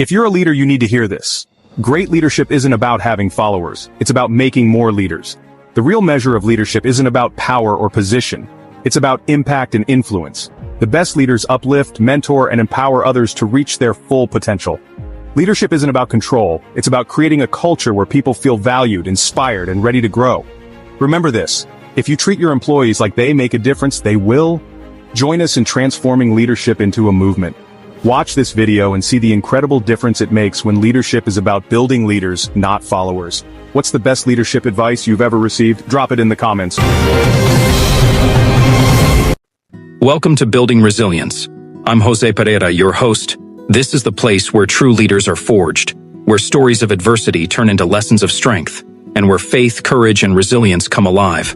If you're a leader, you need to hear this. Great leadership isn't about having followers. It's about making more leaders. The real measure of leadership isn't about power or position. It's about impact and influence. The best leaders uplift, mentor, and empower others to reach their full potential. Leadership isn't about control. It's about creating a culture where people feel valued, inspired, and ready to grow. Remember this. If you treat your employees like they make a difference, they will. Join us in transforming leadership into a movement. Watch this video and see the incredible difference it makes when leadership is about building leaders, not followers. What's the best leadership advice you've ever received? Drop it in the comments. Welcome to Building Resilience. I'm Jose Pereira, your host. This is the place where true leaders are forged, where stories of adversity turn into lessons of strength, and where faith, courage, and resilience come alive.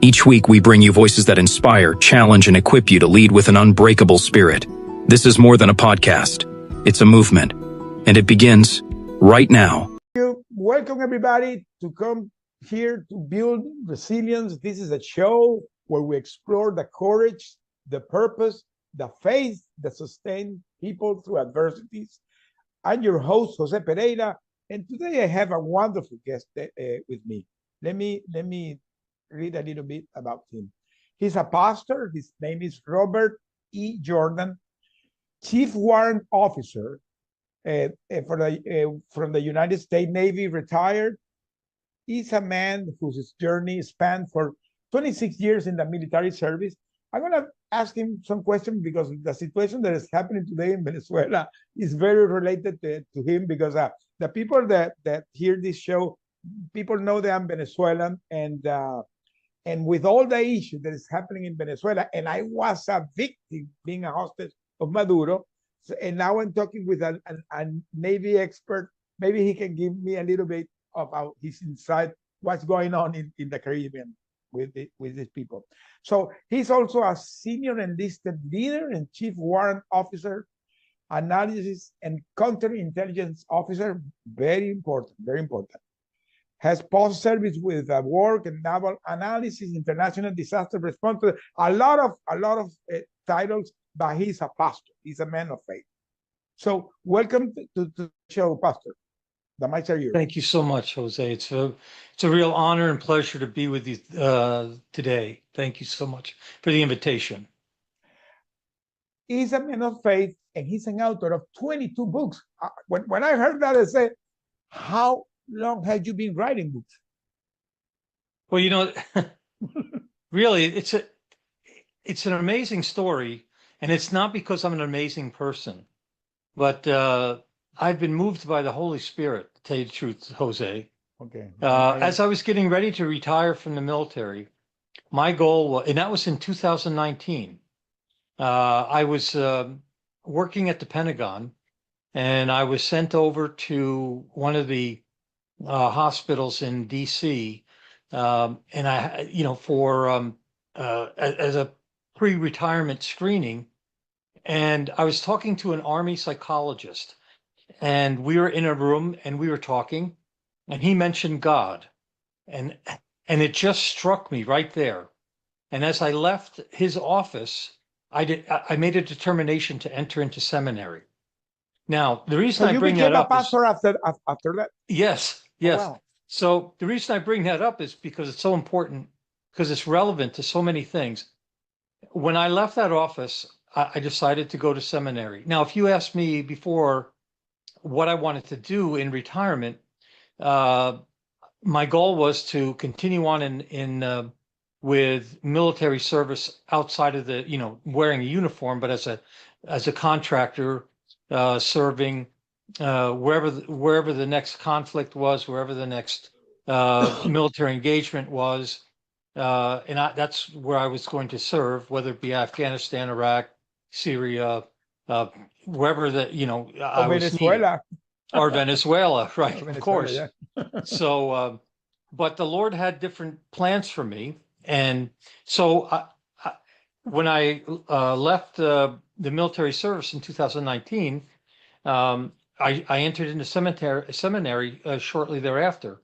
Each week we bring you voices that inspire, challenge, and equip you to lead with an unbreakable spirit. This is more than a podcast. It's a movement, and it begins right now. Welcome everybody to come here to build resilience. This is a show where we explore the courage, the purpose, the faith that sustain people through adversities. I'm your host, Jose Pereira, and today I have a wonderful guest with me. Let me read a little bit about him. He's a pastor. His name is Robert E. Jordan, Chief Warrant Officer from the United States Navy, retired. He's a man whose journey spanned for 26 years in the military service. I'm going to ask him some questions because the situation that is happening today in Venezuela is very related to him, because the people that hear this show, people know that I'm Venezuelan, and with all the issues that is happening in Venezuela, and I was a victim being a hostage of Maduro, and now I'm talking with a Navy expert. Maybe he can give me a little bit of his insight, what's going on in the Caribbean with these people. So he's also a senior enlisted leader and Chief Warrant Officer, analysis and counterintelligence officer. Very important, very important. Has post-service with work and naval analysis, international disaster response. A lot of titles, but he's a pastor. He's a man of faith. So welcome to the show, Pastor. The mics are yours. Thank you so much, Jose. It's a real honor and pleasure to be with you today. Thank you so much for the invitation. He's a man of faith, and he's an author of 22 books. When I heard that, I said, how long had you been writing books? Well, you know, really, it's an amazing story, and it's not because I'm an amazing person, but I've been moved by the Holy Spirit, to tell you the truth, Jose. Okay. As I was getting ready to retire from the military, my goal was, and that was in 2019, I was working at the Pentagon, and I was sent over to one of the hospitals in DC, and I, as a pre-retirement screening, and I was talking to an Army psychologist, and we were in a room and we were talking, and he mentioned God, and it just struck me right there. And as I left his office, I made a determination to enter into seminary. Now, the reason I bring that up is, pastor after that? Yes. Oh, wow. So the reason I bring that up is because it's so important, because it's relevant to so many things. When I left that office, I decided to go to seminary. Now, if you asked me before what I wanted to do in retirement, my goal was to continue on with military service outside of the, wearing a uniform, but as a contractor, serving wherever the next conflict was, wherever the next military engagement was, and that's where I was going to serve, whether it be Afghanistan, Iraq, Syria, wherever I was Venezuela. or Venezuela, right? Venezuela, of course. Yeah. So, but the Lord had different plans for me, and so when I left the military service in 2019, I entered into seminary shortly thereafter,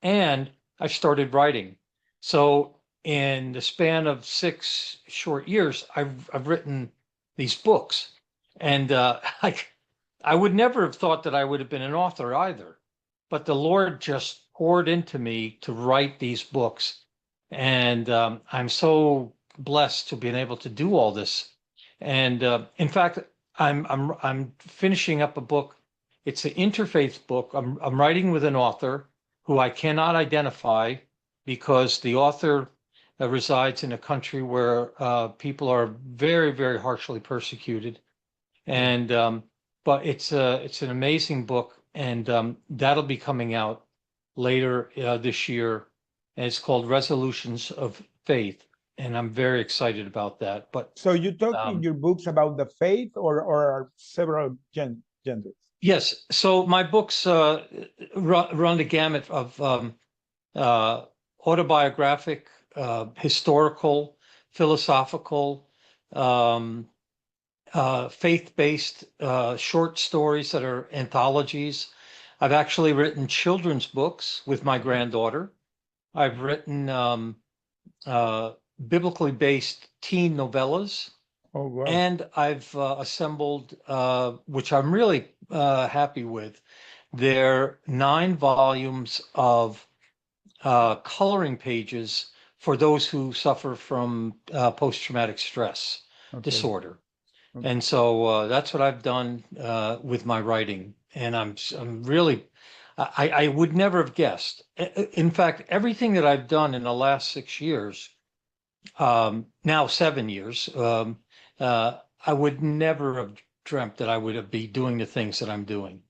and I started writing. So in the span of 6 short years, I've written these books, and I would never have thought that I would have been an author either, but the Lord just poured into me to write these books. And I'm so blessed to be able to do all this. And in fact, I'm finishing up a book. It's an interfaith book. I'm writing with an author who I cannot identify because the author resides in a country where people are very, very harshly persecuted. And but it's an amazing book, and that'll be coming out later this year, and it's called Resolutions of Faith, and I'm very excited about that. But So you talk in your books about the faith or several genders? yes, so my books run the gamut of autobiographic, historical, philosophical, faith-based short stories that are anthologies. I've actually written children's books with my granddaughter. I've written biblically based teen novellas. Oh, wow. And I've assembled, which I'm really happy with, they're 9 volumes of coloring pages for those who suffer from post-traumatic stress disorder. Okay. And so that's what I've done with my writing. And I'm really, I would never have guessed. In fact, everything that I've done in the last 6 years, now 7 years, I would never have dreamt that I would be doing the things that I'm doing.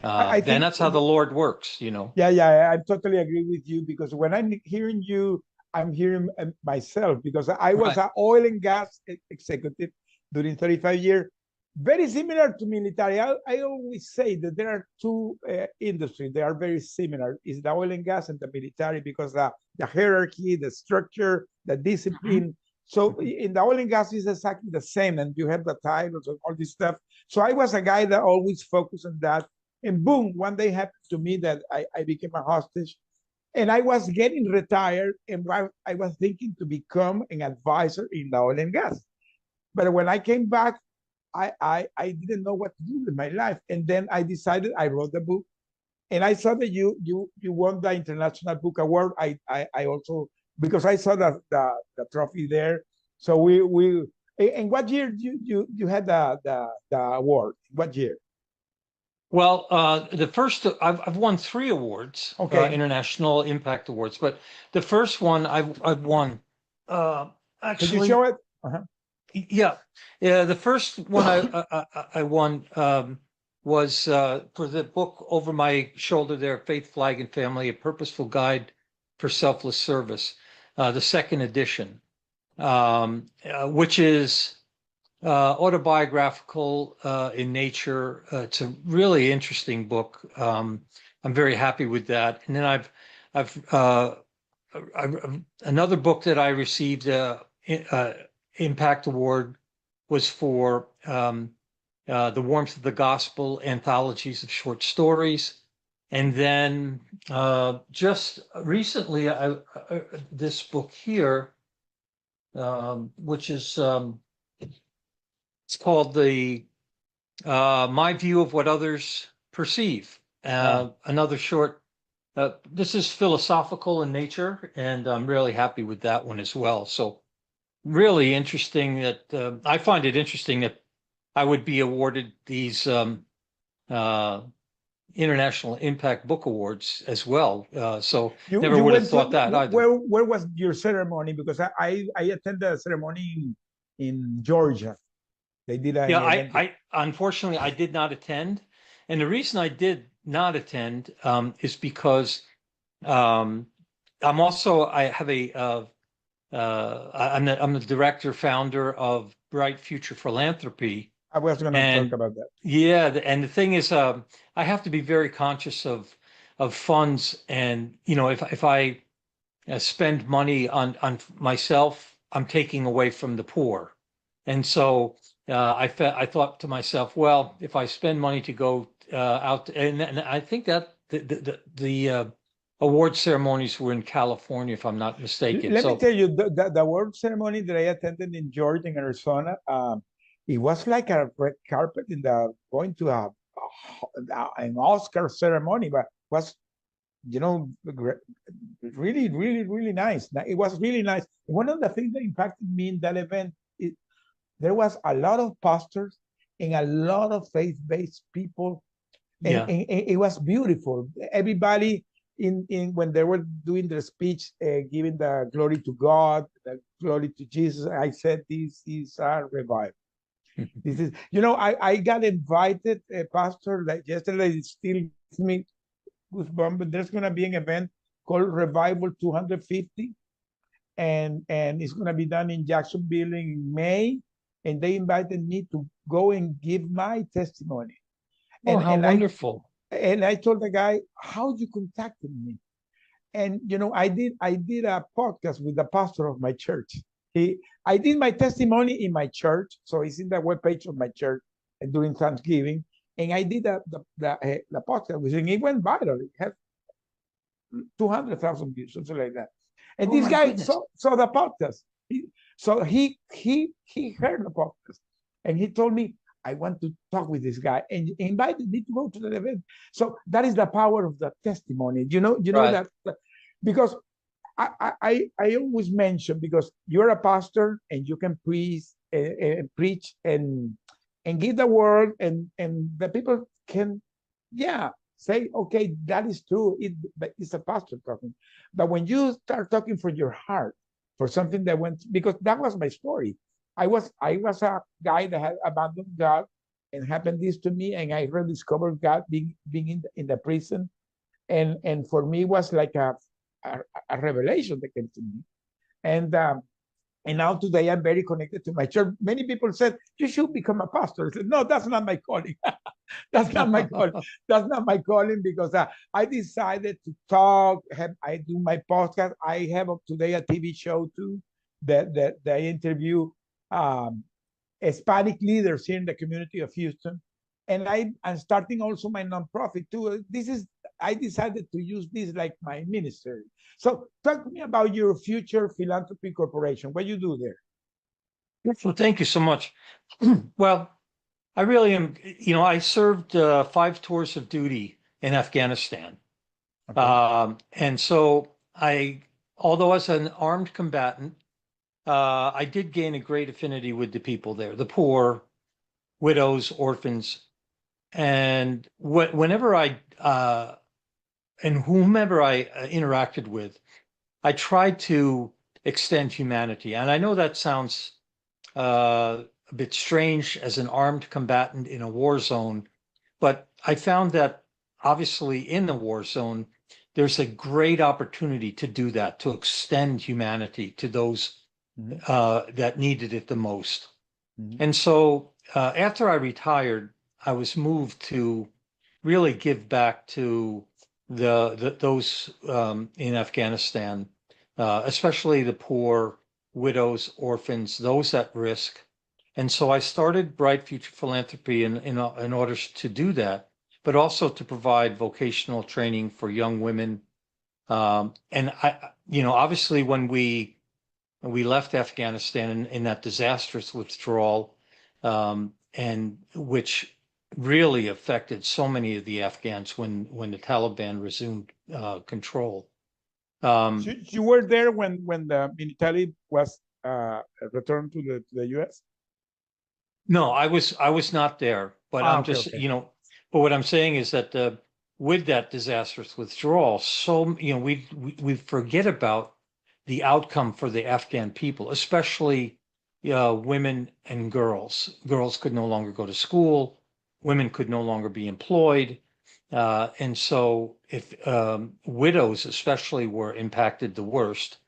I think and that's how the Lord works, you know. Yeah, I totally agree with you, because when I'm hearing you, I'm hearing myself, because I was an oil and gas executive during 35 years, very similar to military. I always say that there are two industries. They are very similar. It's the oil and gas and the military, because the hierarchy, the structure, the discipline. So in the oil and gas is exactly the same, and you have the titles and all this stuff. So I was a guy that always focused on that. And boom, one day happened to me that I became a hostage, and I was getting retired, and I was thinking to become an advisor in the oil and gas. But when I came back, I didn't know what to do with my life. And then I decided, I wrote the book, and I saw that you won the International Book Award. I also, because I saw the trophy there. So we and what year you had the award? What year? Well, the first, I've won 3 awards, International Impact Awards, but the first one I've won, actually. Could you show it? Yeah, the first one I won was for the book over my shoulder there, Faith, Flag, and Family: A Purposeful Guide for Selfless Service, the second edition, which is autobiographical in nature. It's a really interesting book. I'm very happy with that. And then I've another book that I received Impact Award was for The Warmth of the Gospel, anthologies of short stories. And then just recently, this book here, which is it's called My View of What Others Perceive. Another short. This is philosophical in nature, and I'm really happy with that one as well. So really interesting that I find it interesting that I would be awarded these International Impact Book Awards as well. So never would have thought that either. Where was your ceremony? Because I attended a ceremony in Georgia. They did a I unfortunately I did not attend, and the reason I did not attend is because I'm also I have a I'm the director founder of Bright Future Philanthropy. I was going to talk about that. Yeah, and the thing is, I have to be very conscious of funds, and you know, if I spend money on myself, I'm taking away from the poor, and so I thought to myself, well, if I spend money to go out, and I think that the award ceremonies were in California, if I'm not mistaken. Let me tell you, the award ceremony that I attended in Georgia, in Arizona, it was like a red carpet going to a an Oscar ceremony, but was, you know, really, really, really nice. It was really nice. One of the things that impacted me in that event is there was a lot of pastors and a lot of faith-based people, and, Yeah. and it was beautiful. Everybody in when they were doing their speech, giving the glory to God, the glory to Jesus. I said, this is a revival. This is, you know, I got invited, pastor, like yesterday. It still gives me goosebumps. But there's gonna be an event called Revival 250, and it's gonna be done in Jacksonville in May, and they invited me to go and give my testimony. Oh, how And wonderful. I told the guy, how you contacted me? And you know, I did a podcast with the pastor of my church. I did my testimony in my church, so it's in the webpage of my church, and during Thanksgiving. And I did the podcast with him. It went viral. It had 200,000 views, something like that. And Oh, this my guy goodness. saw the podcast. So he heard the podcast, and he told me, I want to talk with this guy, and invited me to go to the event. So that is the power of the testimony. You know Right. that, because I always mention, because you're a pastor and you can preach and give the word, and the people can, yeah, say, okay, that is true. But it's a pastor talking. But when you start talking from your heart for something that went, because that was my story. I was a guy that had abandoned God, and happened this to me, and I rediscovered God being in the prison, and for me it was like a revelation that came to me, and now today I'm very connected to my church. Many people said, you should become a pastor. I said, no, that's not my calling. That's not my calling. That's not my calling, because I decided to talk. I do my podcast. I have today a TV show too, that I interview Hispanic leaders here in the community of Houston. And I'm starting also my nonprofit too. I decided to use this like my ministry. So talk to me about your future philanthropy corporation. What you do there? Well, thank you so much. Well, I really am, I served 5 tours of duty in Afghanistan. Okay. And so although as an armed combatant, I did gain a great affinity with the people there, the poor, widows, orphans, and whenever and whomever I interacted with, I tried to extend humanity. And I know that sounds a bit strange as an armed combatant in a war zone, but I found that obviously in the war zone, there's a great opportunity to do that, to extend humanity to those that needed it the most. And so after I retired, I was moved to really give back to those in Afghanistan, especially the poor, widows, orphans, those at risk. And so I started Bright Future Philanthropy in order to do that, but also to provide vocational training for young women. And obviously when we left Afghanistan in that disastrous withdrawal, and which really affected so many of the Afghans when the Taliban resumed control. You were there when the military was returned to the U.S.? No, I was not there, but I'm Okay, just, okay. but what I'm saying is that with that disastrous withdrawal, so, we forget about the outcome for the Afghan people, especially women and girls. Girls could no longer go to school. Women could no longer be employed. And so if widows especially were impacted the worst.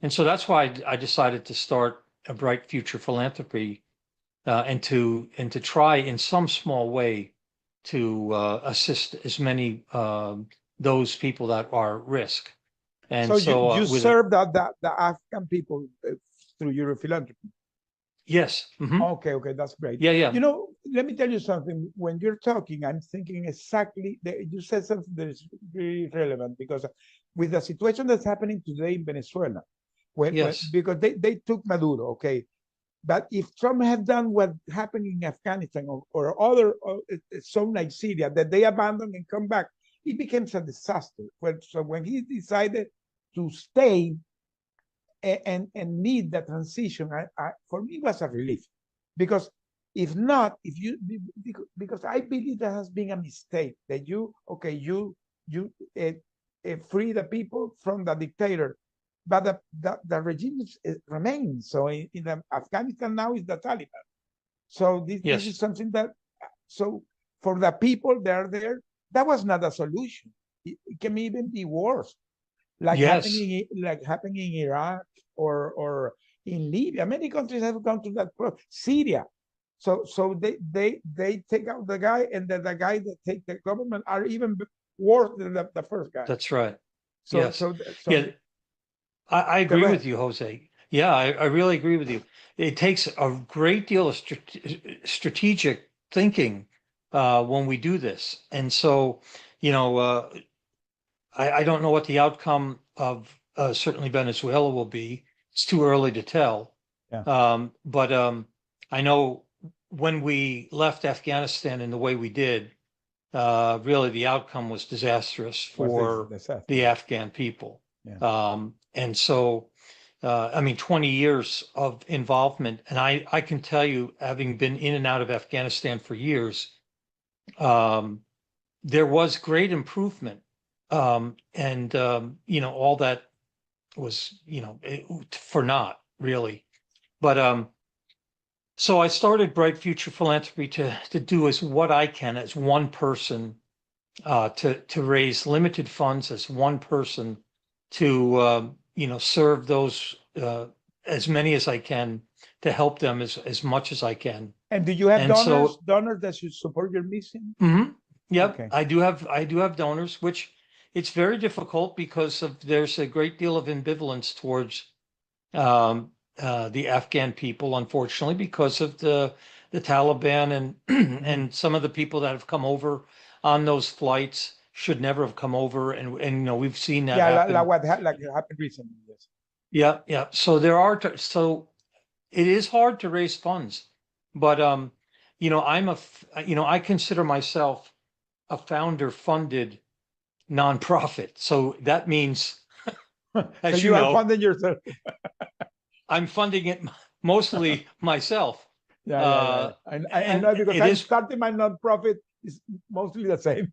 And so that's why I decided to start a Bright Future Philanthropy, and to try in some small way to assist as many those people that are at risk. And So so you serve the Afghan people through your philanthropy. yes. Okay, that's great. Yeah. You know, let me tell you something. When you're talking, I'm thinking exactly that you said something that is very relevant, because with the situation that's happening today in Venezuela, Yes. because they took Maduro, okay. But if Trump had done what happened in Afghanistan or other zone like Syria, that they abandon and come back, it becomes a disaster. So when he decided to stay and lead the transition, for me, it was a relief. Because if not, because I believe there has been a mistake that you free the people from the dictator, but the regime remains. So in Afghanistan now is the Taliban. So this is something that, so for the people that are there, that was not a solution. It can even be worse, like happening in Iraq or in Libya. Many countries have gone to that process. Syria. So they take out the guy, and then the guy that take the government are even worse than the first guy. That's right. So, yes. so Yeah, I agree with you, Jose. Yeah, I really agree with you. It takes a great deal of strategic thinking when we do this. And so, I don't know what the outcome of certainly Venezuela will be. It's too early to tell. Yeah. But I know when we left Afghanistan in the way we did, really the outcome was disastrous for the Afghan people. Yeah. And so, 20 years of involvement, and I can tell you, having been in and out of Afghanistan for years, there was great improvement. All that was, for naught, really. But so I started Bright Future Philanthropy to do as what I can as one person, to raise limited funds as one person to serve those as many as I can, to help them as much as I can. And do you have donors that should support your mission? Mm-hmm. Yep. Okay. I do have donors, which it's very difficult because there's a great deal of ambivalence towards the Afghan people, unfortunately, because of the Taliban and and some of the people that have come over on those flights should never have come over, and we've seen that happen. Like happened recently. Yes. Yeah. So so it is hard to raise funds, but I consider myself a founder-funded nonprofit. So that means, as so you are funding yourself. I'm funding it mostly myself. Yeah. I know, because I started my nonprofit. Is mostly the same.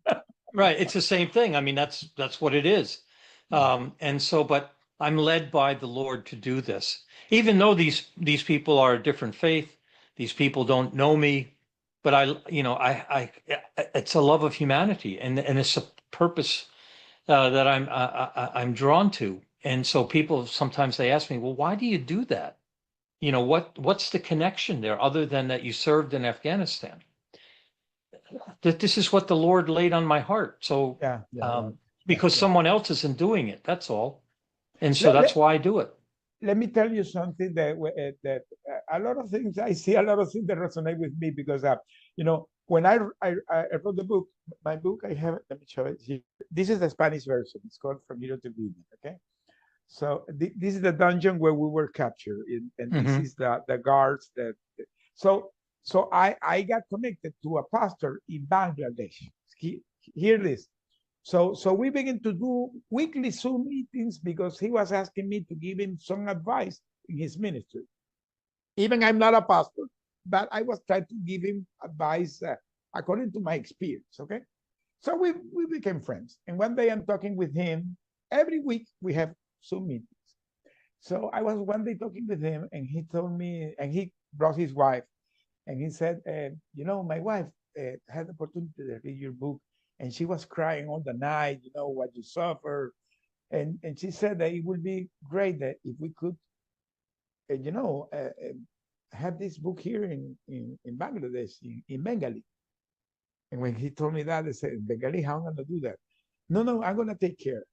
Right. It's the same thing. I mean, that's what it is. And so, but I'm led by the Lord to do this, even though these people are a different faith. These people don't know me, but it's a love of humanity, and it's a purpose that I'm drawn to. And so people sometimes they ask me, well, why do you do that? What's the connection there, other than that you served in Afghanistan? That this is what the Lord laid on my heart. So because someone else isn't doing it, that's all. And so that's why I do it. Let me tell you something that a lot of things, I see a lot of things that resonate with me, because when I wrote the book, my book, I have, let me show it here. This is the Spanish version. It's called From Hero to Villain. Okay. So this is the dungeon where we were captured, and this is the guards that. So I got connected to a pastor in Bangladesh. Hear this. So we began to do weekly Zoom meetings, because he was asking me to give him some advice in his ministry. Even I'm not a pastor, but I was trying to give him advice according to my experience. Okay. So we became friends. And one day I'm talking with him. Every week we have Zoom meetings. So I was one day talking with him, and he told me, and he brought his wife, and he said, my wife had the opportunity to read your book, and she was crying all the night, what you suffer. And she said that it would be great that if we could, have this book here in Bangladesh, in Bengali. And when he told me that, I said, Bengali, how am I going to do that? No, I'm going to take care.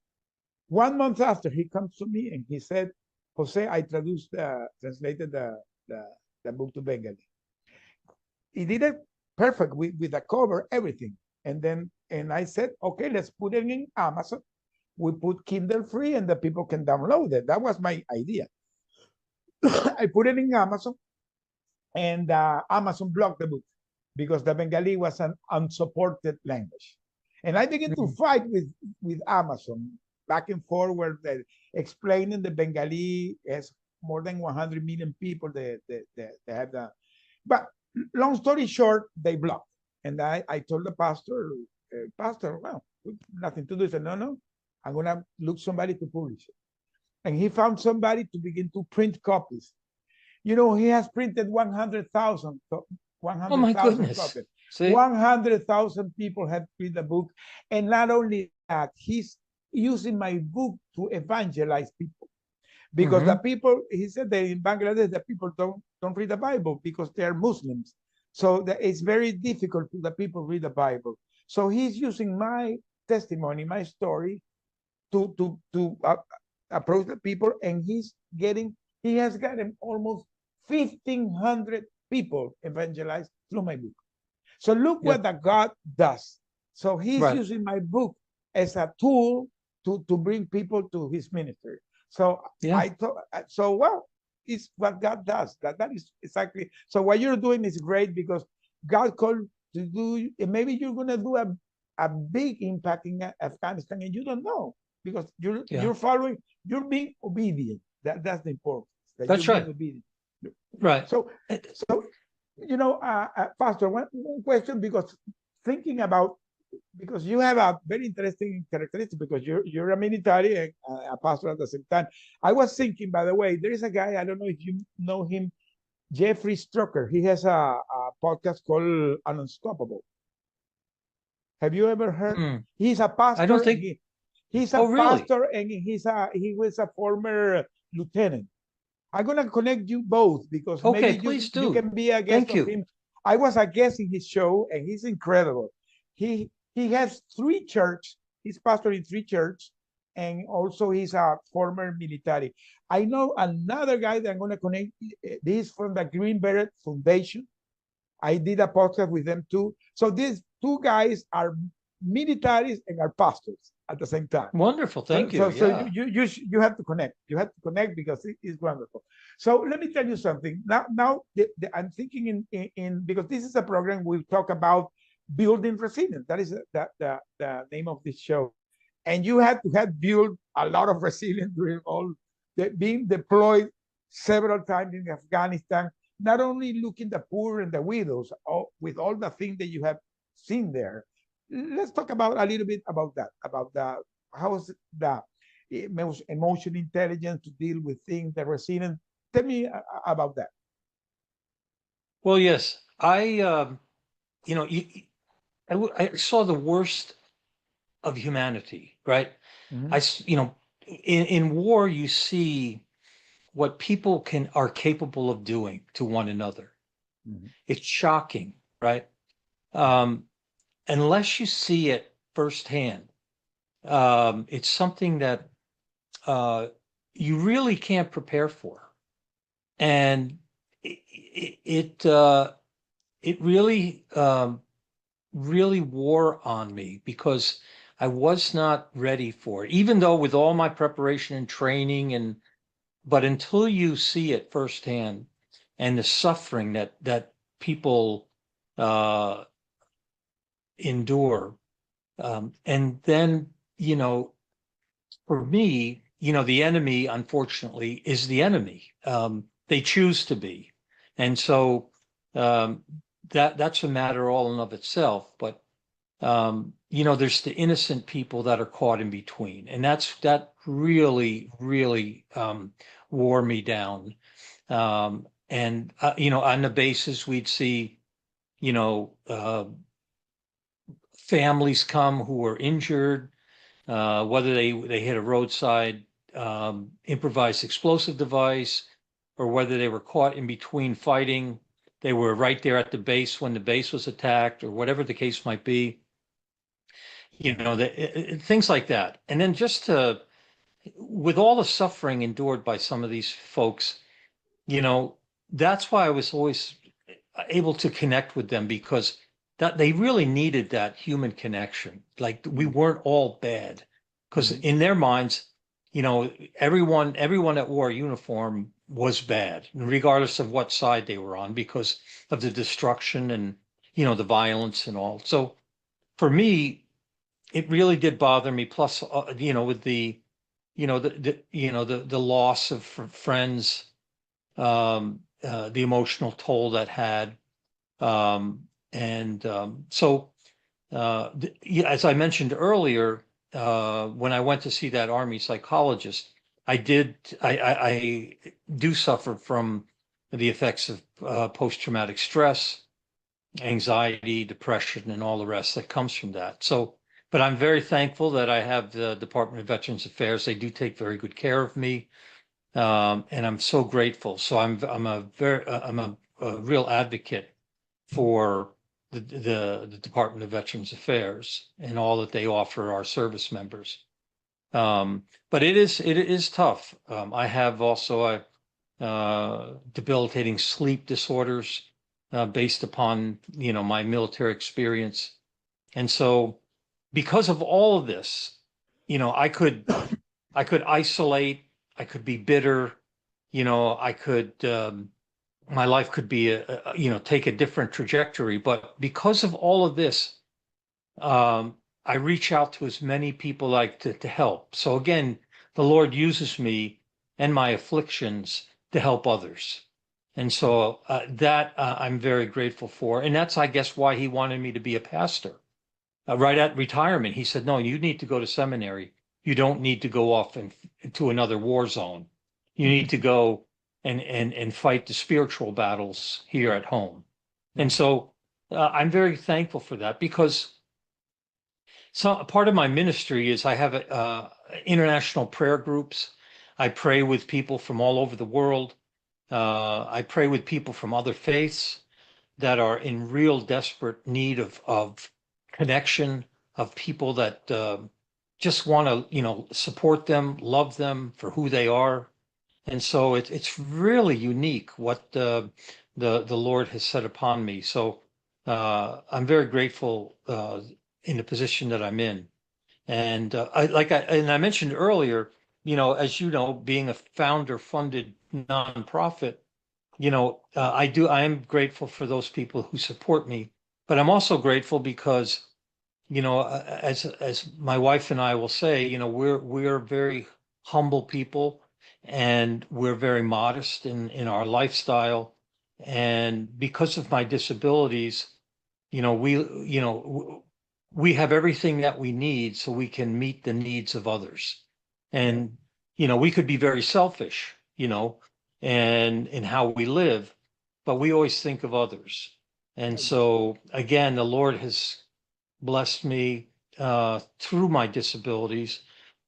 1 month after, he comes to me and he said, Jose, I translated the book to Bengali. He did it perfect with the cover, everything. And I said, okay, let's put it in Amazon. We put Kindle free, and the people can download it. That was my idea. I put it in Amazon, and Amazon blocked the book because the Bengali was an unsupported language. And I began to fight with Amazon back and forth, where they're explaining the Bengali has more than 100 million people. They have that. But long story short, they blocked. And I told the pastor, Pastor, well, nothing to do. He said, no, I'm going to look somebody to publish it. And he found somebody to begin to print copies. You know, he has printed 100,000 Oh my goodness. copies. See? 100,000 people have read the book. And not only that, he's using my book to evangelize people. Because the people, he said that in Bangladesh, the people don't read the Bible because they're Muslims. So it's very difficult for the people read the Bible. So he's using my testimony, my story, to approach the people, and he has gotten almost 1,500 people evangelized through my book. So look what the God does. So he's using my book as a tool to bring people to his ministry. So I thought, well, it's what God does. That is exactly. So what you're doing is great, because God called to do, and maybe you're going to do a big impact in Afghanistan, and you don't know, because you're following, you're being obedient. That's the importance. That's right. Obedient. Right. So you know, Pastor, one question, because thinking about, because you have a very interesting characteristic, because you're a military and a pastor at the same time. I was thinking, by the way, there is a guy, I don't know if you know him, Jeffrey Strucker. He has a podcast called Unstoppable. Have you ever heard? He's a pastor. I don't think he's a pastor, and he was a former lieutenant. I'm gonna connect you both, because maybe you can be a guest of him. I was a guest in his show, and he's incredible. He has 3 churches. He's pastor in 3 churches, and also he's a former military. I know another guy that I'm going to connect. This from the Green Beret Foundation. I did a podcast with them too. So these 2 guys are militaries and are pastors at the same time. Wonderful, thank you. So you have to connect. You have to connect, because it's wonderful. So let me tell you something. Now I'm thinking in because this is a program we talk about building resilience. That is the name of this show. And you have to have built a lot of resilience during all being deployed several times in Afghanistan, not only looking the poor and the widows, with all the things that you have seen there. Let's talk about a little bit about that, about how's the emotional intelligence to deal with things, the resilience. Tell me about that. Well, yes, I saw the worst of humanity, right? In war, you see what people are capable of doing to one another. It's shocking, right? Unless you see it firsthand, it's something that you really can't prepare for, and it really really wore on me, because I was not ready for it, even though with all my preparation and training, but until you see it firsthand, and the suffering that people endure, and then, for me, the enemy, unfortunately, is the enemy. They choose to be, and so that's a matter all in of itself. But there's the innocent people that are caught in between, and that really wore me down. And on the basis, we'd see families come who were injured, whether they hit a roadside improvised explosive device, or whether they were caught in between fighting. They were right there at the base when the base was attacked, or whatever the case might be. Things like that. And then with all the suffering endured by some of these folks, that's why I was always able to connect with them, because that they really needed that human connection. Like, we weren't all bad, because in their minds, everyone that wore a uniform was bad, regardless of what side they were on, because of the destruction and, the violence and all. So for me, it really did bother me. Plus, with the, the loss of friends, the emotional toll that had, as I mentioned earlier, when I went to see that Army psychologist, I do suffer from the effects of post-traumatic stress, anxiety, depression, and all the rest that comes from that. So, but I'm very thankful that I have the Department of Veterans Affairs. They do take very good care of me, and I'm so grateful. So I'm a real advocate for the Department of Veterans Affairs and all that they offer our service members. But it is tough. I have also debilitating sleep disorders based upon my military experience, and so because of all of this, I could isolate, I could be bitter, I could my life could be take a different trajectory. But because of all of this, I reach out to as many people like to help. So again, the Lord uses me and my afflictions to help others. And so that I'm very grateful for. And that's, I guess, why he wanted me to be a pastor. Right at retirement, he said, no, you need to go to seminary. You don't need to go off into another war zone. You need to go and fight the spiritual battles here at home. And so I'm very thankful for that, because part of my ministry is I have international prayer groups. I pray with people from all over the world. I pray with people from other faiths that are in real desperate need of connection, of people that just want to, support them, love them for who they are. And so it's really unique what the Lord has set upon me. So I'm very grateful in the position that I'm in. And I mentioned earlier, as you know, being a founder-funded nonprofit, I am grateful for those people who support me, but I'm also grateful because, as my wife and I will say, we're very humble people, and we're very modest in our lifestyle. And because of my disabilities, you know, we, you know, we have everything that we need so we can meet the needs of others. And, we could be very selfish, and in how we live, but we always think of others. And so again, the Lord has blessed me through my disabilities.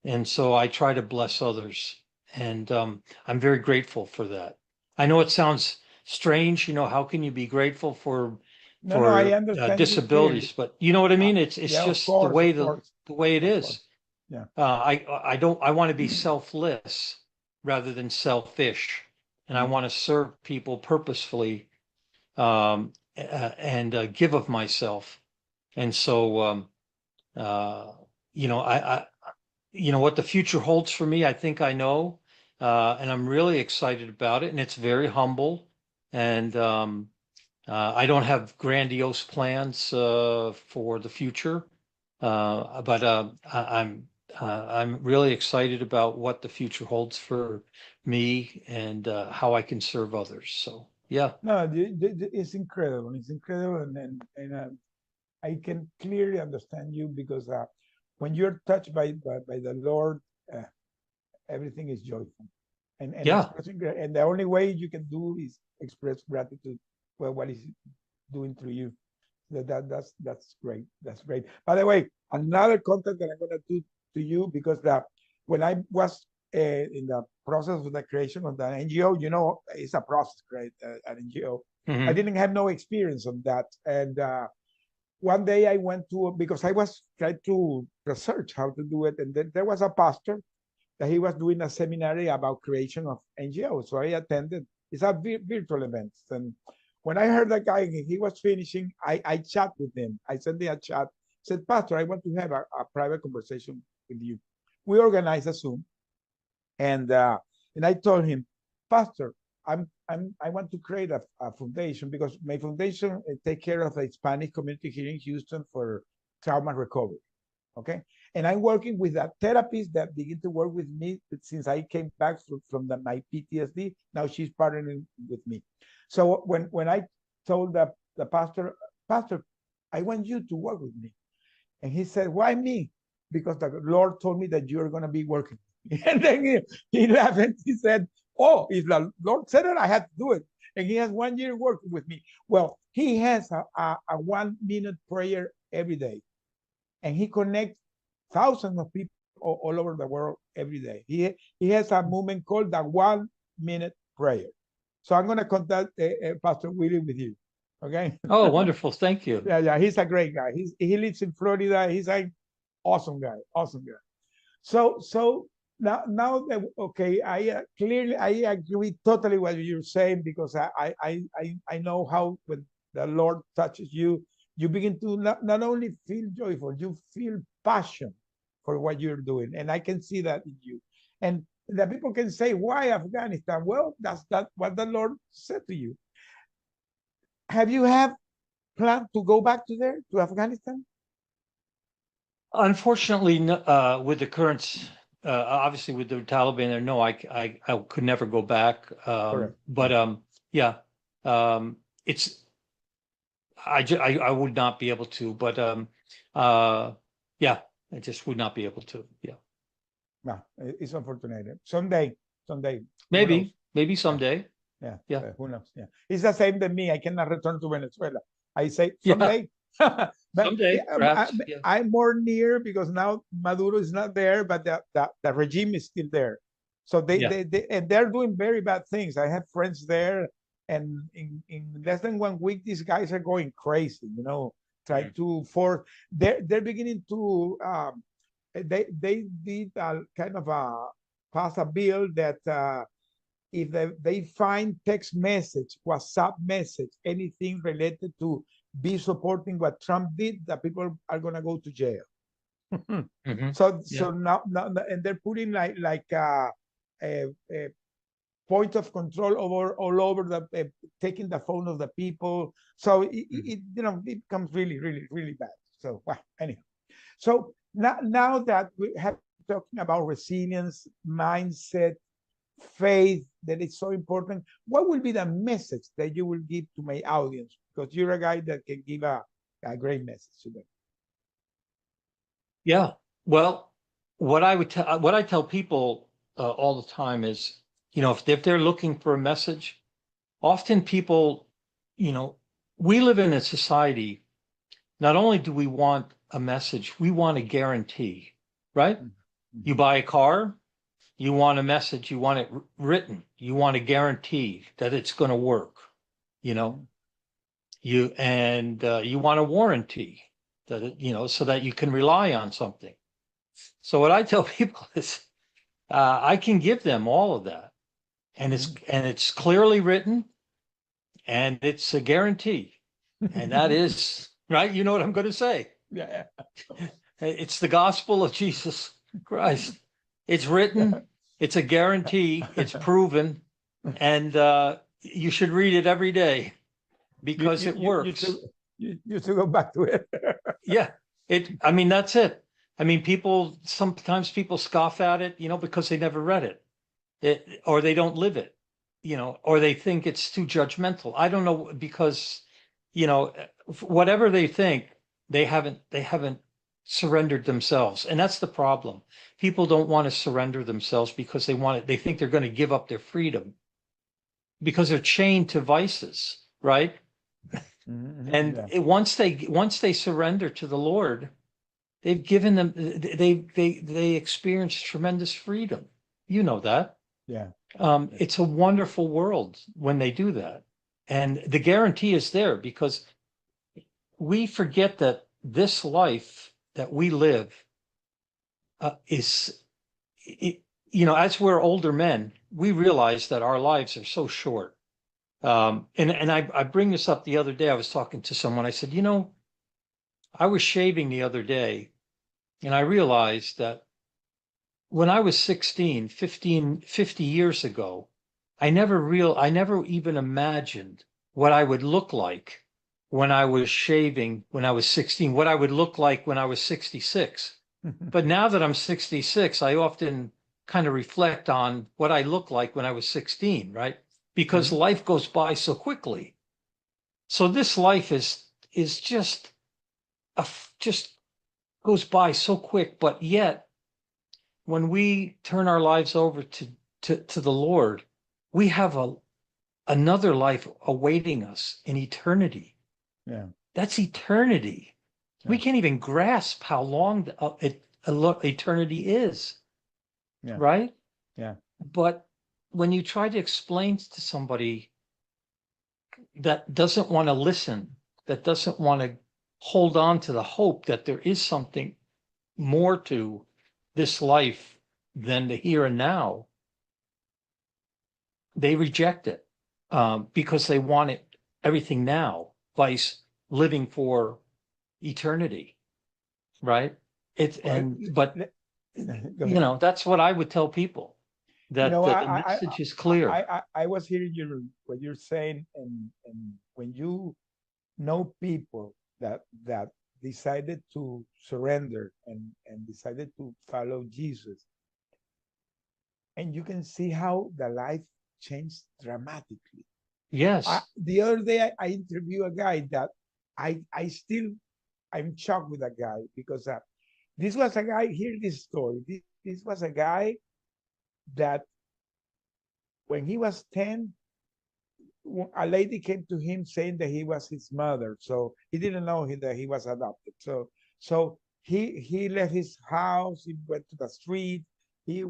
And so I try to bless others. And I'm very grateful for that. I know it sounds strange, how can you be grateful for No, I understand you clearly. disabilities? But you know what I mean? It's Yeah, of just the course, way of course, the way it of is. course. Yeah. I want to be selfless rather than selfish, and I want to serve people purposefully, and give of myself. And so, what the future holds for me, I think I know, and I'm really excited about it. And it's very humble, and I don't have grandiose plans for the future, but I'm really excited about what the future holds for me, and how I can serve others. So, yeah. No, it's incredible. It's incredible, and I can clearly understand you, because when you're touched by the Lord, uh, everything is joyful, and Yeah. and the only way you can do is express gratitude for what He's doing through you. That's great. That's great. By the way, another content that I'm gonna do to you, because when I was in the process of the creation of the NGO, it's a process, right? An NGO. I didn't have no experience on that, and one day I went to, because I was trying to research how to do it, and then there was a pastor that he was doing a seminary about creation of NGOs. So I attended. It's a virtual event, and when I heard that guy, he was finishing, I chat with him. I sent him a chat, said, Pastor, I want to have a private conversation with you. We organized a Zoom, and I told him, Pastor, I want to create a foundation because my foundation take care of the Hispanic community here in Houston for trauma recovery. Okay, and I'm working with a therapist that begin to work with me since I came back from my PTSD. Now she's partnering with me. So when I told the pastor, I want you to work with me, and he said, why me? Because the Lord told me that you're going to be working. And then he laughed and he said, oh, if the Lord said it, I had to do it. And he has 1 year working with me. Well, he has a 1 minute prayer every day. And he connects thousands of people all over the world every day. He has a movement called the 1 minute prayer. So I'm going to contact Pastor Willie with you. Okay. Oh, wonderful. Thank you. Yeah. He's a great guy. He lives in Florida. He's an awesome guy. So now that, okay, I clearly I agree totally what you're saying, because I know how when the Lord touches you, you begin to not only feel joyful, you feel passion for what you're doing, and I can see that in you. And the people can say, why Afghanistan? Well, that's what the Lord said to you. Have you planned to go back to Afghanistan? Unfortunately, with the current, obviously with the Taliban there, no, I could never go back. But yeah, it's I would not be able to. But yeah, I just would not be able to. Yeah. No, it's unfortunate. Someday. Maybe someday. Yeah. Who knows? Yeah. It's the same than me. I cannot return to Venezuela. I say someday. Yeah. Someday, perhaps. I'm more near because now Maduro is not there, but the regime is still there. So they're doing very bad things. I have friends there, and in less than 1 week, these guys are going crazy. Trying to force. They're beginning to. They did kind of pass a bill that if they find text message, WhatsApp message, anything related to be supporting what Trump did, that people are going to go to jail. So now, and they're putting like a point of control all over the taking the phone of the people. So it becomes really, really, really bad. So anyhow, so now that we have talking about resilience, mindset, faith, that it's so important, what will be the message that you will give to my audience? Because you're a guy that can give a great message to them. Yeah. Well, what I tell people all the time is, if they're looking for a message, often people, we live in a society. Not only do we want a message, we want a guarantee, right? Mm-hmm. You buy a car, you want a message, you want it written, you want a guarantee that it's going to work, you want a warranty that it, so that you can rely on something. So what I tell people is, I can give them all of that, and it's clearly written, and it's a guarantee, and that is right. You know what I'm going to say? Yeah. It's the gospel of Jesus Christ. It's written. It's a guarantee. It's proven, and you should read it every day because it works. You should go back to it. Yeah, I mean, that's it. I mean, sometimes people scoff at it, because they never read it, or they don't live it, or they think it's too judgmental. I don't know, because, whatever they think, they haven't surrendered themselves, and that's the problem. People don't want to surrender themselves because they think they're going to give up their freedom because they're chained to vices, right? Mm-hmm. And once they surrender to the Lord, they've given them they experience tremendous freedom. You know that. Yeah. It's a wonderful world when they do that, and the guarantee is there, because we forget that this life that we live as we're older men, we realize that our lives are so short. And I bring this up the other day. I was talking to someone. I said, I was shaving the other day, and I realized that when I was 16, 50 years ago, I never even imagined what I would look like when I was shaving when I was 16, what I would look like when I was 66. But now that I'm 66, I often kind of reflect on what I looked like when I was 16, right? Because life goes by so quickly. So this life is just goes by so quick, but yet when we turn our lives over to the Lord, we have another life awaiting us in eternity. Yeah. That's eternity. We Yeah. can't even grasp how long eternity is, Yeah. right? Yeah. But when you try to explain to somebody that doesn't want to listen, that doesn't want to hold on to the hope that there is something more to this life than the here and now, they reject it because they want it everything now, vice living for eternity, right? It's Well, but go ahead. that's what I would tell people, You that know, the message is clear. I was hearing what you're saying, and when you know people that decided to surrender and decided to follow Jesus, and you can see how the life changed dramatically. Yes. The other day, I interviewed a guy that I still I'm shocked with that guy because this was a guy. Hear this story. This was a guy that when he was 10, a lady came to him saying that he was his mother. So he didn't know that he was adopted. So he left his house. He went to the street. He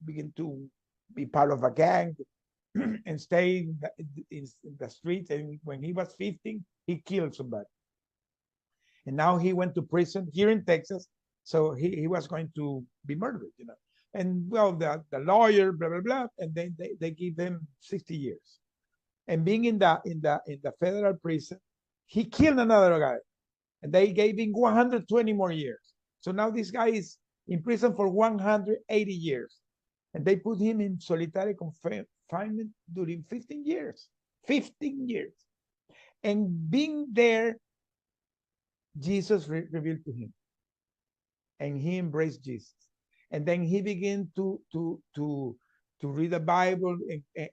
began to be part of a gang and stay in the street. And when he was 15, he killed somebody. And now he went to prison here in Texas. So he was going to be murdered, you know. And well, the lawyer, blah blah blah, and then they give him 60 years. And being in the federal prison, he killed another guy, and they gave him 120 more years. So now this guy is in prison for 180 years, and they put him in solitary confinement during 15 years. 15 years, and being there, Jesus revealed to him, and he embraced Jesus, and then he began to read the Bible,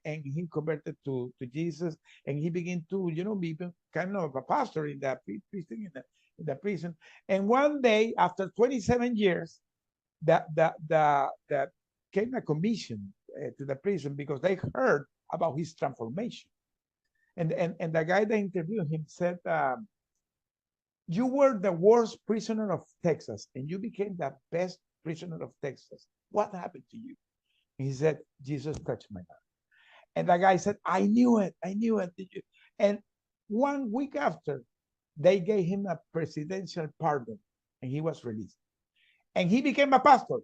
and he converted to Jesus, and he began to be kind of a pastor in that prison in the prison. And one day, after 27 years, that came a commission to the prison because they heard about his transformation, and the guy that interviewed him said. You were the worst prisoner of Texas, and you became the best prisoner of Texas. What happened to you? And he said, Jesus touched my heart. And the guy said, I knew it. I knew it. And 1 week after, they gave him a presidential pardon, and he was released. And he became a pastor.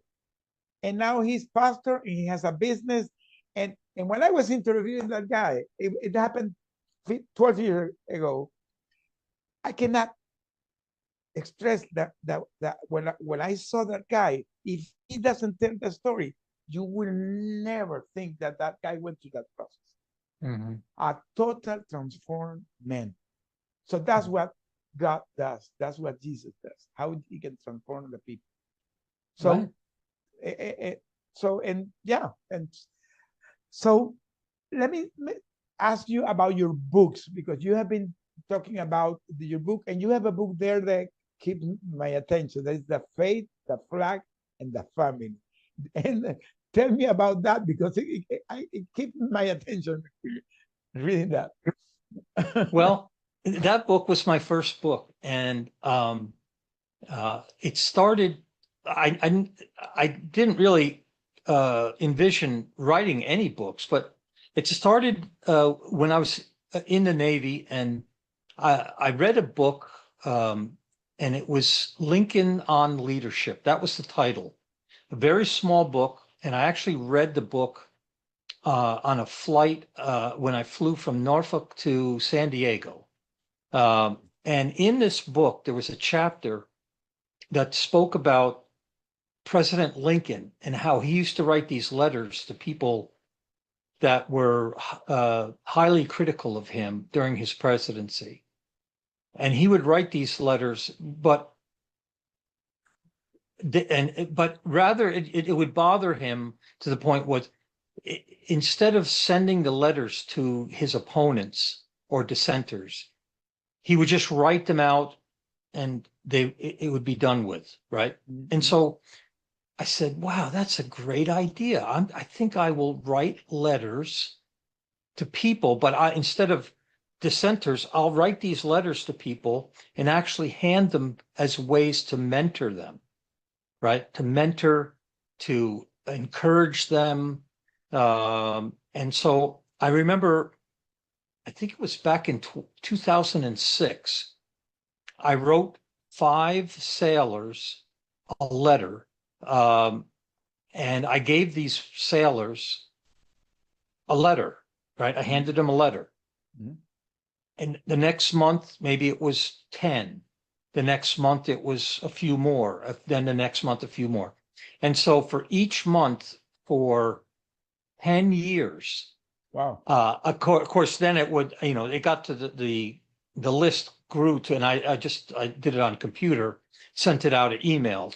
And now he's pastor, and he has a business. And when I was interviewing that guy, it happened 12 years ago. I cannot express that when I saw that guy, if he doesn't tell the story, you will never think that guy went through that process. A total transformed man. So that's what God does. That's what Jesus does. How he can transform the people. So, right. So let me ask you about your books, because you have been talking about your book, and you have a book there that keep my attention. That is The Faith, the Flag, and the Family. And tell me about that, because it keeps my attention reading that. Well, that book was my first book, and it started. I didn't really envision writing any books, but it started when I was in the Navy, and I read a book. And it was Lincoln on Leadership. That was the title. A very small book. And I actually read the book on a flight when I flew from Norfolk to San Diego. And in this book, there was a chapter that spoke about President Lincoln and how he used to write these letters to people that were highly critical of him during his presidency. And he would write these letters, but rather it would bother him to the point was, instead of sending the letters to his opponents or dissenters, he would just write them out and it would be done with, right? Mhm. And so I said, wow, that's a great idea. I think I will write letters to people, but instead of dissenters, I'll write these letters to people and actually hand them as ways to mentor them, right? To mentor, to encourage them. And so I remember, I think it was back in 2006, I wrote 5 sailors a letter. And I gave these sailors a letter, right? I handed them a letter. Mhm. And the next month, maybe it was 10. The next month, it was a few more. Then the next month, a few more. And so for each month for 10 years, Wow. of course, then it would, it got to the list grew to, and I did it on computer, sent it out at email,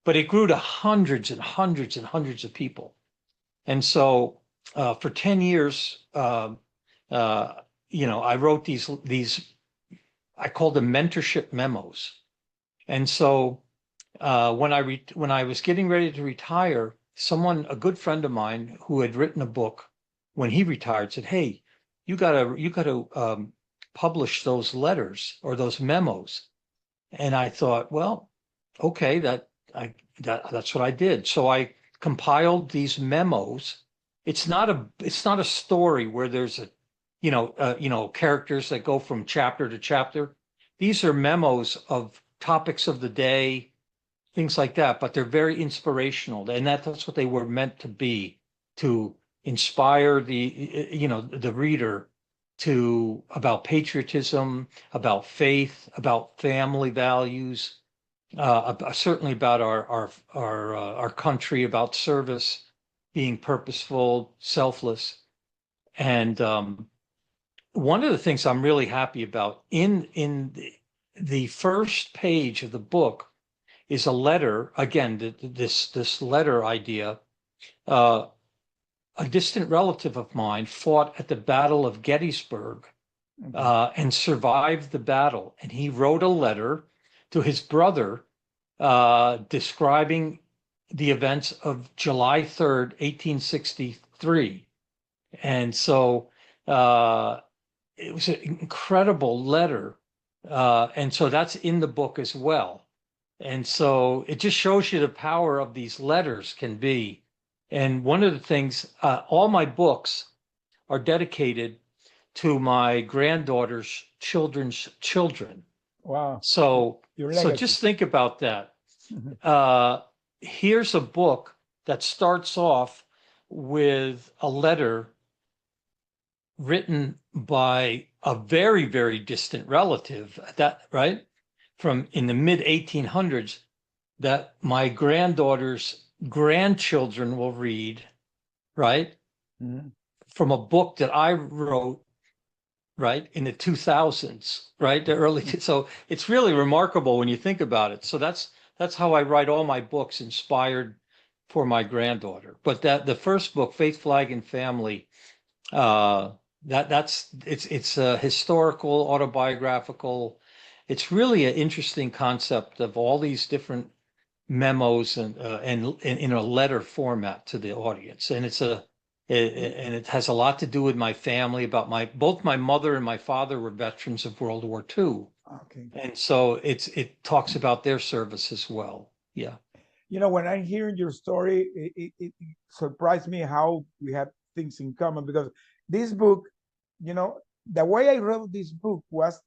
but it grew to hundreds and hundreds and hundreds of people. And so for 10 years, I wrote these, I called them mentorship memos. And so when I was getting ready to retire, a good friend of mine who had written a book when he retired said, "Hey, you gotta publish those letters or those memos." And I thought, well, okay, that's what I did. So I compiled these memos. It's not a story where there's characters that go from chapter to chapter. These are memos of topics of the day, things like that, but they're very inspirational. And that's what they were meant to be, to inspire the reader about patriotism, about faith, about family values, certainly about our country, about service, being purposeful, selfless. And one of the things I'm really happy about in the first page of the book is a letter. Again, this letter idea. A distant relative of mine fought at the Battle of Gettysburg and survived the battle. And he wrote a letter to his brother describing the events of July 3rd, 1863. And so it was an incredible letter. And so that's in the book as well. And so it just shows you the power of these letters can be. And one of the things, all my books are dedicated to my granddaughter's children's children. Wow. So, Your so legacy. just think about that. Mhm. Here's a book that starts off with a letter written by a very, very distant relative, right? From in the mid 1800s, that my granddaughter's grandchildren will read, right? Mhm. From a book that I wrote, right, in the 2000s, right? So it's really remarkable when you think about it. So that's how I write all my books, inspired for my granddaughter. But the first book, Faith, Flag, and Family, it's a historical, autobiographical. It's really an interesting concept of all these different memos and in a letter format to the audience, and it has a lot to do with my family. About both my mother and my father were veterans of World War II, Okay. and so it talks about their service as well. Yeah. When I'm hearing your story, it surprised me how we have things in common, because this book, the way I wrote this book was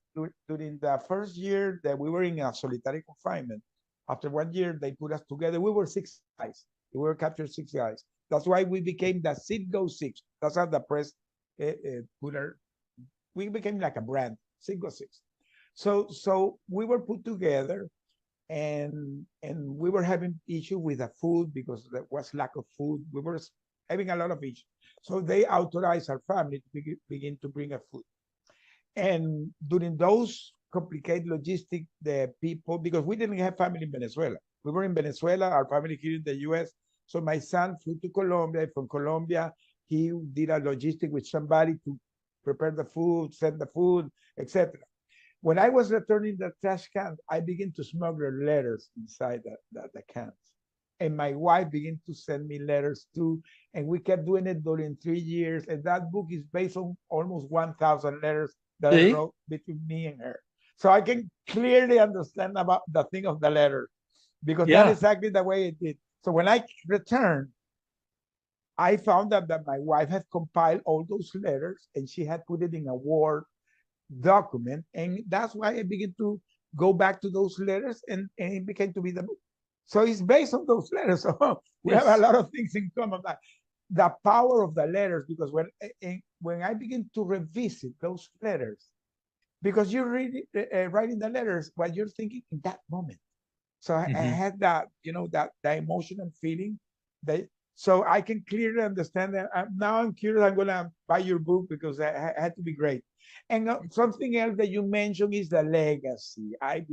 during the first year that we were in a solitary confinement. After 1 year, they put us together. We were 6 guys. We were captured 6 guys. That's why we became the Citgo Six. That's how the press put our. We became like a brand, Citgo Six. So we were put together, and we were having issue with the food because there was lack of food. We were having a lot of issues. So they authorized our family to begin to bring us food. And during those complicated logistic, the people, because we didn't have family in Venezuela. We were in Venezuela, our family here in the US. So my son flew to Colombia. From Colombia, he did a logistic with somebody to prepare the food, send the food, etc. When I was returning the trash can, I began to smuggle letters inside the cans. And my wife began to send me letters too. And we kept doing it during 3 years. And that book is based on almost 1,000 letters that I wrote between me and her. So I can clearly understand about the thing of the letter, because that's exactly the way it did. So when I returned, I found out that my wife had compiled all those letters and she had put it in a Word document. And that's why I began to go back to those letters, and it became to be the book. So it's based on those letters. So we have a lot of things in common. The power of the letters, because when I begin to revisit those letters, because you're writing the letters what you're thinking in that moment. So I had that, that emotional feeling that, so I can clearly understand that. Now I'm curious. I'm gonna buy your book because it had to be great. And something else that you mentioned is the legacy. I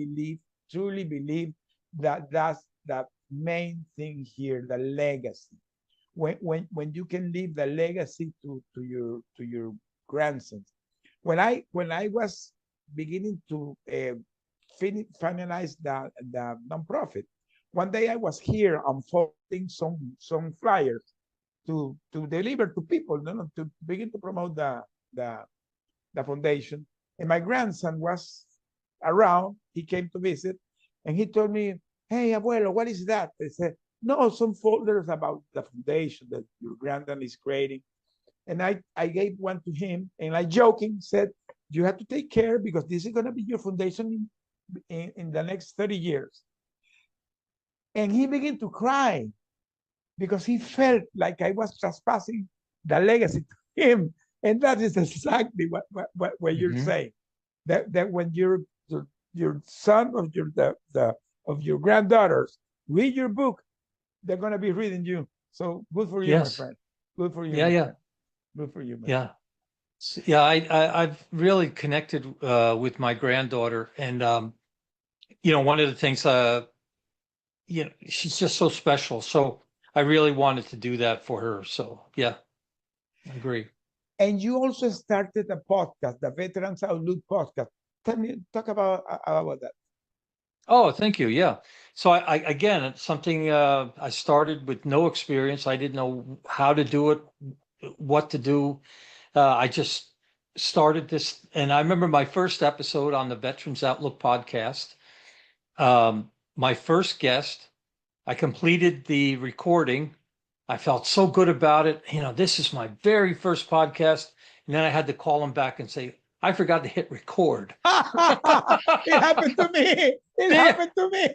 truly believe that that's the main thing here, the legacy. When you can leave the legacy to your grandsons. When I was beginning to finalize the nonprofit, one day I was here unfolding some flyers to deliver to people, to begin to promote the foundation. And my grandson was around. He came to visit, and he told me, "Hey, abuelo, what is that?" I said, "No, some folders about the foundation that your granddad is creating." And I gave one to him, and I joking said, "You have to take care, because this is going to be your foundation in the next 30 years. And he began to cry because he felt like I was trespassing the legacy to him. And that is exactly what you're saying. That when your son of your granddaughters read your book, they're going to be reading you. So good for you, my friend. Good for you. Good for you, man. Yeah, I've really connected with my granddaughter, and one of the things, she's just so special. So I really wanted to do that for her. So yeah, I agree. And you also started a podcast, the Veterans Outlook podcast. Talk about that. Oh, thank you. Yeah. So I again, it's something I started with no experience. I didn't know how to do it, what to do. I just started this, and I remember my first episode on the Veterans Outlook podcast. My first guest, I completed the recording. I felt so good about it. This is my very first podcast. And then I had to call him back and say, I forgot to hit record. It happened to me. It happened to me.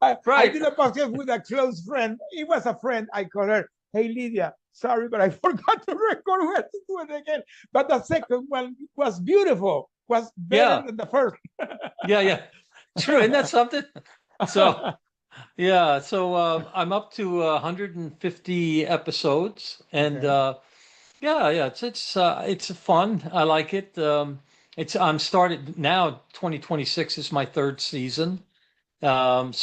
I did a podcast with a close friend. It was a friend. I called her, "Hey, Lydia, sorry, but I forgot to record. We have to do it again." But the second one was beautiful. Was better than the first. Yeah. True. Isn't that something? So, yeah. So I'm up to 150 episodes, and it's fun. I like it. I'm started now. 2026 is my third season. We have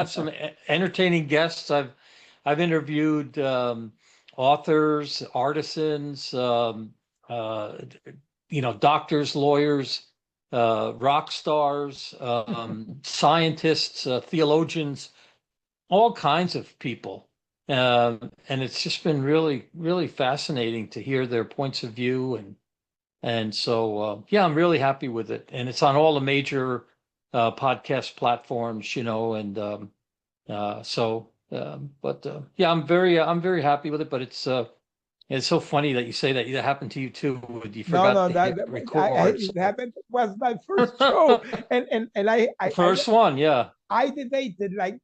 some entertaining guests. I've interviewed authors, artisans, doctors, lawyers, rock stars, scientists, theologians, all kinds of people. And it's just been really, really fascinating to hear their points of view. And so, I'm really happy with it. And it's on all the major podcast platforms, I'm very happy with it. But it's so funny that you say that. It happened to you too. You forgot to hit record. It happened. Was my first show, and I first one, yeah. I debated like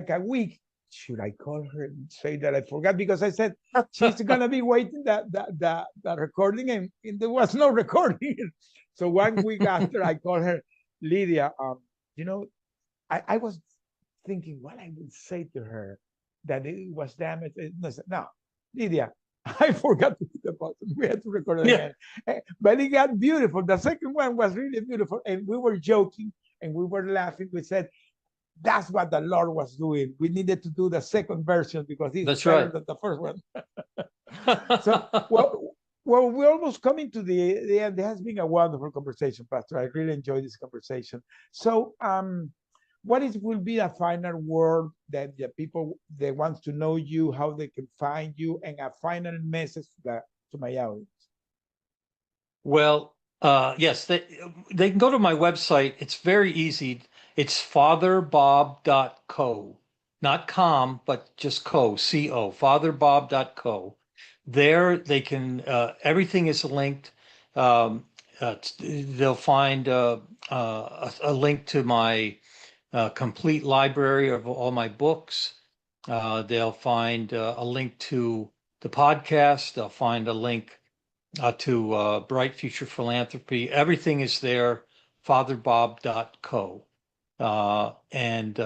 a week. Should I call her and say that I forgot? Because I said she's gonna be waiting the recording, and there was no recording. So 1 week after, I called her, "Lydia, I was thinking what I would say to her, that it was damaged. No, Lydia, I forgot to hit the button. We had to record it again. But it got beautiful. The second one was really beautiful. And we were joking and we were laughing. We said, that's what the Lord was doing. We needed to do the second version because it's better than the first one. So, well, we're almost coming to the end. It has been a wonderful conversation, Pastor. I really enjoyed this conversation. So, what will be a final word that the people that wants to know you, how they can find you, and a final message to my audience? Well, yes, they can go to my website. It's very easy. It's fatherbob.co, not com, but just co, fatherbob.co. There they can, everything is linked. They'll find a link to my complete library of all my books. They'll find a link to the podcast. They'll find a link to Bright Future Philanthropy. Everything is there, fatherbob.co. And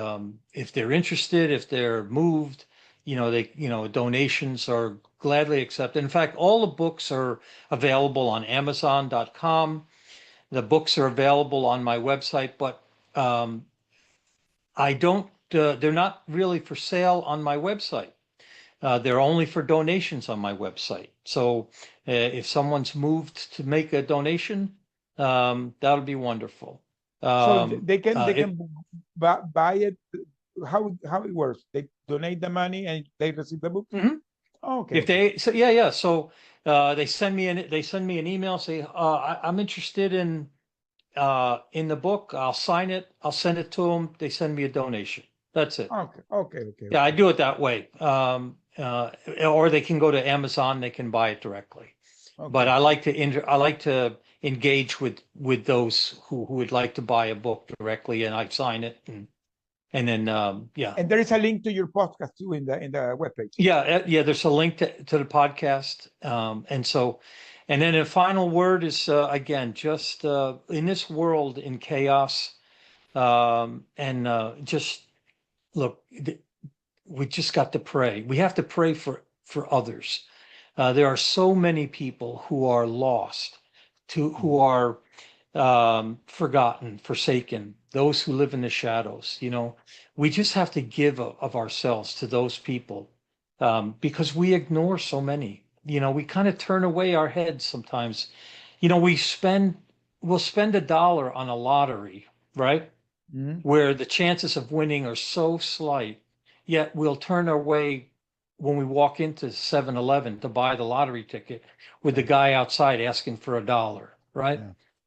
if they're interested, if they're moved, donations are gladly accepted. In fact, all the books are available on Amazon.com. The books are available on my website, but I don't, they're not really for sale on my website. They're only for donations on my website. So if someone's moved to make a donation, that'll be wonderful. So they can buy it. How it works? They donate the money and they receive the book. Mm-hmm. Oh, okay. If they so they send me an email, say I'm interested in the book. I'll sign it. I'll send it to them. They send me a donation. That's it. Okay. Yeah, I do it that way. Or they can go to Amazon. They can buy it directly. Okay. But I like to engage with those who would like to buy a book directly, and I sign it, and then yeah. And there is a link to your podcast too in the webpage. Yeah. There's a link to the podcast, and then a final word is again, just in this world in chaos, just look. We just got to pray. We have to pray for others. There are so many people who are lost, who are forgotten, forsaken, those who live in the shadows. We just have to give of ourselves to those people because we ignore so many. We kind of turn away our heads sometimes. We'll spend $1 on a lottery, right? Mm-hmm. Where the chances of winning are so slight. Yet we'll turn away when we walk into 7-Eleven to buy the lottery ticket with the guy outside asking for $1, right?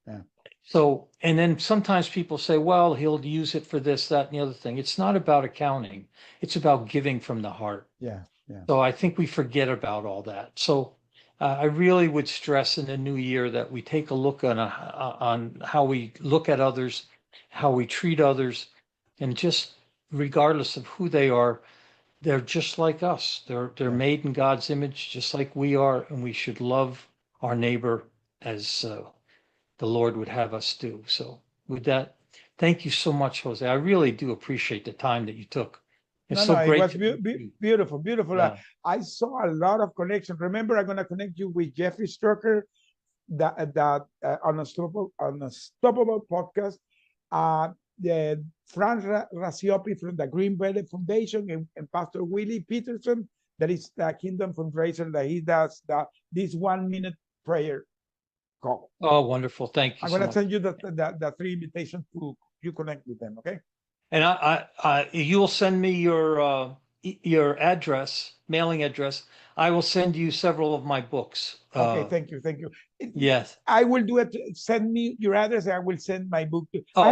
Yeah. So, and then sometimes people say, well, he'll use it for this, that, and the other thing. It's not about accounting. It's about giving from the heart. Yeah. So I think we forget about all that. So I really would stress in the new year that we take a look on how we look at others, how we treat others, and just regardless of who they are, they're just like us. They're made in God's image, just like we are, and we should love our neighbor as the Lord would have us do. So with that, thank you so much, Jose. I really do appreciate the time that you took. It's great. It was beautiful. Yeah. I saw a lot of connections. Remember, I'm going to connect you with Jeffrey Strucker, that Unstoppable podcast. The Franz Rasiopi from the Green Valley Foundation and Pastor Willie Peterson, that is the Kingdom fundraiser that he does this 1-minute prayer call. Oh, wonderful! Thank you. I'm going to send you the 3 invitations to you connect with them. Okay. And you'll send me your address, mailing address. I will send you several of my books. Okay, thank you. Yes, I will do it. Send me your address. I will send my book. I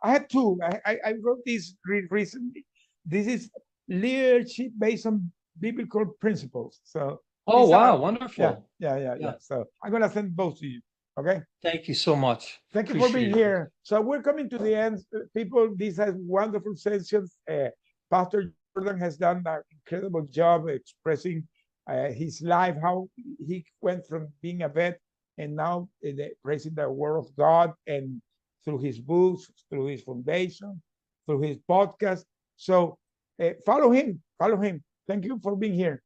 had 2. I wrote this recently. This is leadership based on biblical principles. So. Oh wow, wonderful. Yeah. So I'm gonna send both to you. Okay. Thank you so much. Thank you for being here. So we're coming to the end, people. These are wonderful sessions. Pastor Jordan has done an incredible job expressing his life, how he went from being a vet and now praising the word of God, and through his books, through his foundation, through his podcast. So follow him Follow him. Thank you for being here.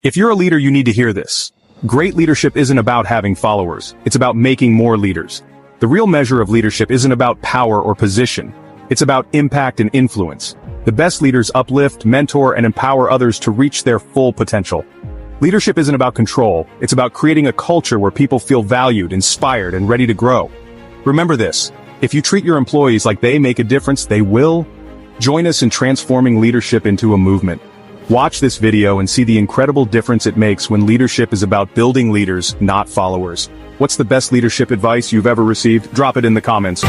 If you're a leader, you need to hear this. Great leadership isn't about having followers. It's about making more leaders. The real measure of leadership isn't about power or position. It's about impact and influence. The best leaders uplift, mentor, and empower others to reach their full potential. Leadership isn't about control. It's about creating a culture where people feel valued, inspired, and ready to grow. Remember this. If you treat your employees like they make a difference, they will. Join us in transforming leadership into a movement. Watch this video and see the incredible difference it makes when leadership is about building leaders, not followers. What's the best leadership advice you've ever received? Drop it in the comments.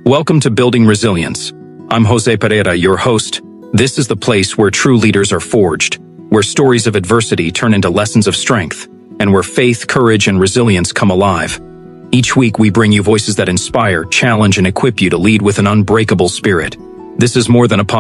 Welcome to Building Resilience. I'm Jose Pereira, your host. This is the place where true leaders are forged, where stories of adversity turn into lessons of strength, and where faith, courage, and resilience come alive. Each week we bring you voices that inspire, challenge, and equip you to lead with an unbreakable spirit. This is more than a podcast.